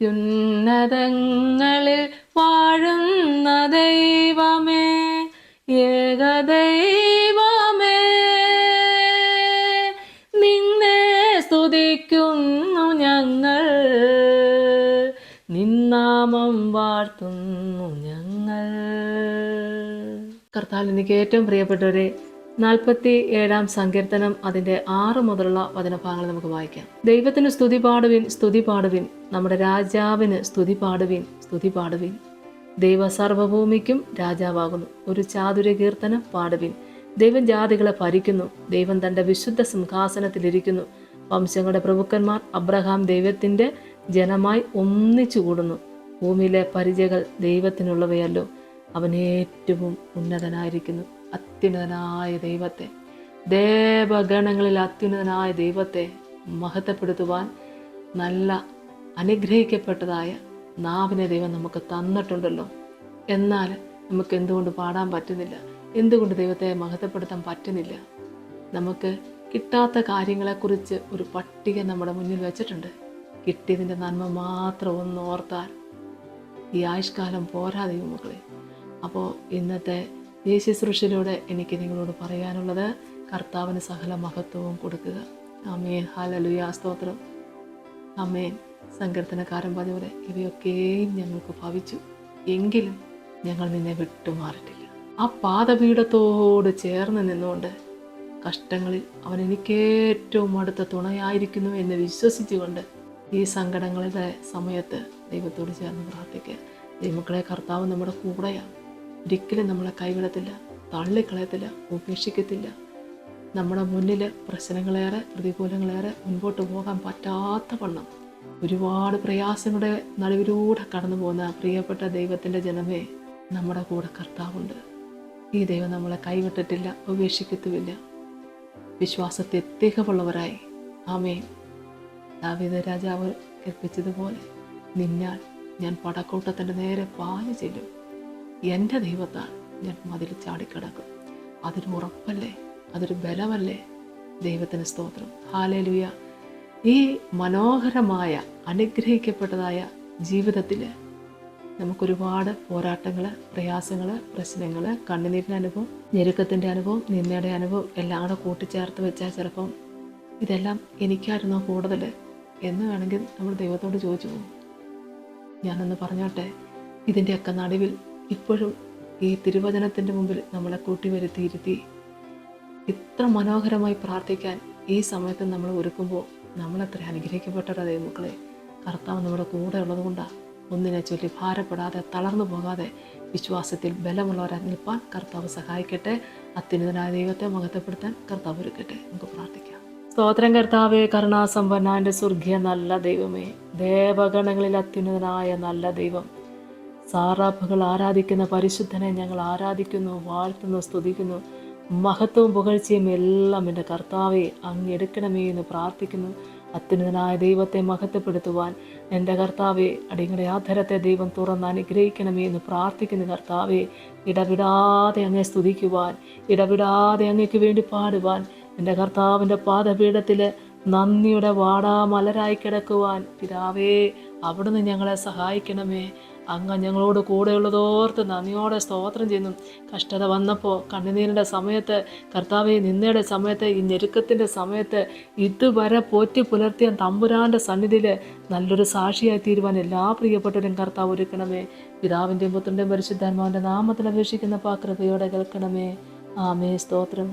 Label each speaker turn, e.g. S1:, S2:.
S1: അത്യുന്നതങ്ങളിൽ വാഴുന്ന ദൈവമേ, ഏകദൈവമേ, നിന്നെ സ്തുതിക്കുന്നു ഞങ്ങൾ, നിന്നാമം വാഴ്ത്തുന്നു ഞങ്ങൾ. കർത്താവിൽ എനിക്ക് ഏറ്റവും പ്രിയപ്പെട്ടവരെ, 47 സങ്കീർത്തനം അതിൻ്റെ 6 മുതലുള്ള വചനഭാഗങ്ങൾ നമുക്ക് വായിക്കാം. ദൈവത്തിന് സ്തുതി പാടുവിൻ, സ്തുതി പാടുവിൻ, നമ്മുടെ രാജാവിന് സ്തുതി പാടുവിൻ, സ്തുതി പാടുവിൻ. ദൈവ സർവഭൂമിക്കും രാജാവാകുന്നു, ഒരു ചാതുര്യ കീർത്തനം പാടുവിൻ. ദൈവം ജാതികളെ ഭരിക്കുന്നു, ദൈവം തൻ്റെ വിശുദ്ധ സിംഹാസനത്തിലിരിക്കുന്നു. വംശങ്ങളുടെ പ്രഭുക്കന്മാർ അബ്രഹാം ദൈവത്തിൻ്റെ ജനമായി ഒന്നിച്ചു കൂടുന്നു. ഭൂമിയിലെ പരിചകൾ ദൈവത്തിനുള്ളവയല്ലോ, അവൻ ഏറ്റവും ഉന്നതനായിരിക്കുന്നു. അത്യുന്നതനായ ദൈവത്തെ, ദേവഗണങ്ങളിൽ അത്യുന്നതനായ ദൈവത്തെ മഹത്വപ്പെടുത്തുവാൻ നല്ല അനുഗ്രഹിക്കപ്പെട്ടതായ നാവിനെ ദൈവം നമുക്ക് തന്നിട്ടുണ്ടല്ലോ. എന്നാൽ നമുക്ക് എന്തുകൊണ്ട് പാടാൻ പറ്റുന്നില്ല? എന്തുകൊണ്ട് ദൈവത്തെ മഹത്വപ്പെടുത്താൻ പറ്റുന്നില്ല? നമുക്ക് കിട്ടാത്ത കാര്യങ്ങളെക്കുറിച്ച് ഒരു പട്ടിക നമ്മുടെ മുന്നിൽ വെച്ചിട്ടുണ്ട്. കിട്ടിയതിൻ്റെ നന്മ മാത്രം ഒന്ന് ഓർത്താൽ ഈ ആയുഷ്കാലം പോരാ ദൈവമക്കളെ. അപ്പോൾ ഇന്നത്തെ ഈ ശുശ്രൂഷയിലൂടെ എനിക്ക് നിങ്ങളോട് പറയാനുള്ളത്, കർത്താവിന് സകല മഹത്വവും കൊടുക്കുക. ആമേൻ, ഹല്ലേലൂയ, സ്തോത്രം. ആമേൻ. സങ്കീർത്തനക്കാരൻ പറഞ്ഞപോലെ ഇവയൊക്കെയും ഞങ്ങൾക്ക് ഭവിച്ചു, എങ്കിലും ഞങ്ങൾ നിന്നെ വിട്ടുമാറിയിട്ടില്ല. ആ പാദപീഠത്തോട് ചേർന്ന് നിന്നുകൊണ്ട് കഷ്ടങ്ങളിൽ അവൻ എനിക്കേറ്റവും അടുത്ത തുണയായിരിക്കുന്നു എന്ന് വിശ്വസിച്ചുകൊണ്ട് ഈ സങ്കടങ്ങളുടെ സമയത്ത് ദൈവത്തോട് ചേർന്ന് പ്രാർത്ഥിക്കുക. ദൈവമക്കളെ, കർത്താവ് നമ്മുടെ കൂടെയാണ്. ഒരിക്കലും നമ്മളെ കൈവിടത്തില്ല, തള്ളിക്കളയത്തില്ല, ഉപേക്ഷിക്കത്തില്ല. നമ്മുടെ മുന്നിൽ പ്രശ്നങ്ങളേറെ, പ്രതികൂലങ്ങളേറെ, മുൻപോട്ട് പോകാൻ പറ്റാത്ത വണ്ണം ഒരുപാട് പ്രയാസങ്ങളുടെ നടുവിലൂടെ കടന്നു പോകുന്ന പ്രിയപ്പെട്ട ദൈവത്തിൻ്റെ ജനമേ, നമ്മുടെ കൂടെ കർത്താവുണ്ട്. ഈ ദൈവം നമ്മളെ കൈവിട്ടിട്ടില്ല, ഉപേക്ഷിക്കത്തുമില്ല. വിശ്വാസത്തെ തികവുള്ളവരായി, ആമേൻ, ദാവീദ് രാജാവ് കൽപ്പിച്ചതുപോലെ, നിന്നാൽ ഞാൻ പടക്കൂട്ടത്തിൻ്റെ നേരെ പാഞ്ഞു ചെല്ലും, എൻ്റെ ദൈവത്താൽ ഞാൻ മതിൽ ചാടിക്കിടക്കും. അതൊരു ഉറപ്പല്ലേ? അതൊരു ബലമല്ലേ? ദൈവത്തിന് സ്തോത്രം, ഹല്ലേലൂയ. ഈ മനോഹരമായ അനുഗ്രഹിക്കപ്പെട്ടതായ ജീവിതത്തിൽ നമുക്കൊരുപാട് പോരാട്ടങ്ങൾ, പ്രയാസങ്ങൾ, പ്രശ്നങ്ങൾ, കണ്ണുനീരിൻ്റെ അനുഭവം, ഞെരുക്കത്തിൻ്റെ അനുഭവം, നിന്ദയുടെ അനുഭവം എല്ലാം കൂടെ കൂട്ടിച്ചേർത്ത് വെച്ചാൽ ചിലപ്പം ഇതെല്ലാം എനിക്കായിരുന്നോ കൂടുതൽ എന്ന് വേണമെങ്കിൽ നമ്മൾ ദൈവത്തോട് ചോദിച്ചു പോകും. ഞാനൊന്ന് പറഞ്ഞോട്ടെ, ഇതിൻ്റെയൊക്കെ നടുവിൽ ഇപ്പോഴും ഈ തിരുവചനത്തിൻ്റെ മുമ്പിൽ നമ്മളെ കൂട്ടിവരുത്തിയിരുത്തി ഇത്ര മനോഹരമായി പ്രാർത്ഥിക്കാൻ ഈ സമയത്ത് നമ്മൾ ഒരുക്കുമ്പോൾ നമ്മളെത്ര അനുഗ്രഹിക്കപ്പെട്ടവരാ ദൈവമക്കളെ. കർത്താവ് നമ്മുടെ കൂടെ ഉള്ളത് കൊണ്ടാണ് ഒന്നിനെ ചൊല്ലി ഭാരപ്പെടാതെ, തളർന്നു പോകാതെ വിശ്വാസത്തിൽ ബലമുള്ളവരായി നിൽപ്പാൻ കർത്താവ് സഹായിക്കട്ടെ. അത്യുന്നതനായ ദൈവത്തെ മഹത്വപ്പെടുത്താൻ കർത്താവ് ഒരുക്കട്ടെ. നമുക്ക് പ്രാർത്ഥിക്കാം. സ്തോത്രം കർത്താവേ, കരുണാസമ്പന്നന്റെ സ്വർഗീയ നല്ല ദൈവമേ, ദേവഗണങ്ങളിൽ അത്യുന്നതനായ നല്ല ദൈവം, സാറാപ്പുകൾ ആരാധിക്കുന്ന പരിശുദ്ധനെ ഞങ്ങൾ ആരാധിക്കുന്നു, വാഴ്ത്തുന്നു, സ്തുതിക്കുന്നു. മഹത്വവും പുകഴ്ചയും എല്ലാം എൻ്റെ കർത്താവെ അങ്ങ് എടുക്കണമേ എന്ന് പ്രാർത്ഥിക്കുന്നു. അത്യുന്നതനായ ദൈവത്തെ മഹത്വപ്പെടുത്തുവാൻ എൻ്റെ കർത്താവെ അടിയങ്ങളുടെ ആധരത്തെ ദൈവം തുറന്ന് അനുഗ്രഹിക്കണമേ എന്ന് പ്രാർത്ഥിക്കുന്നു. കർത്താവെ, ഇടവിടാതെ അങ്ങേ സ്തുതിക്കുവാൻ, ഇടവിടാതെ അങ്ങേക്ക് വേണ്ടി പാടുവാൻ, എൻ്റെ കർത്താവിൻ്റെ പാദപീഠത്തിൽ നന്ദിയുടെ വാടാമലരായി കിടക്കുവാൻ പിതാവേ അവിടുന്ന് ഞങ്ങളെ സഹായിക്കണമേ. അങ്ങ് ഞങ്ങളോട് കൂടെയുള്ളതോർത്ത് നന്ദിയോടെ സ്തോത്രം ചെയ്യുന്നു. കഷ്ടത വന്നപ്പോൾ, കണ്ണുനീരിൻ്റെ സമയത്ത്, കർത്താവെ നിന്നയുടെ സമയത്ത്, ഈ ഞെരുക്കത്തിൻ്റെ സമയത്ത് ഇതുവരെ പോറ്റി പുലർത്തിയ തമ്പുരാൻ്റെ സന്നിധിയിൽ നല്ലൊരു സാക്ഷിയായി തീരുവാൻ എല്ലാ പ്രിയപ്പെട്ടവരും കർത്താവ് ഒരുക്കണമേ. പിതാവിൻ്റെയും പുത്രൻ്റെയും പരിശുദ്ധാത്മാവിൻ്റെ നാമത്തിൽ അപേക്ഷിക്കുന്ന കൃപയോടെ കേൾക്കണമേ. ആമേ, സ്തോത്രം.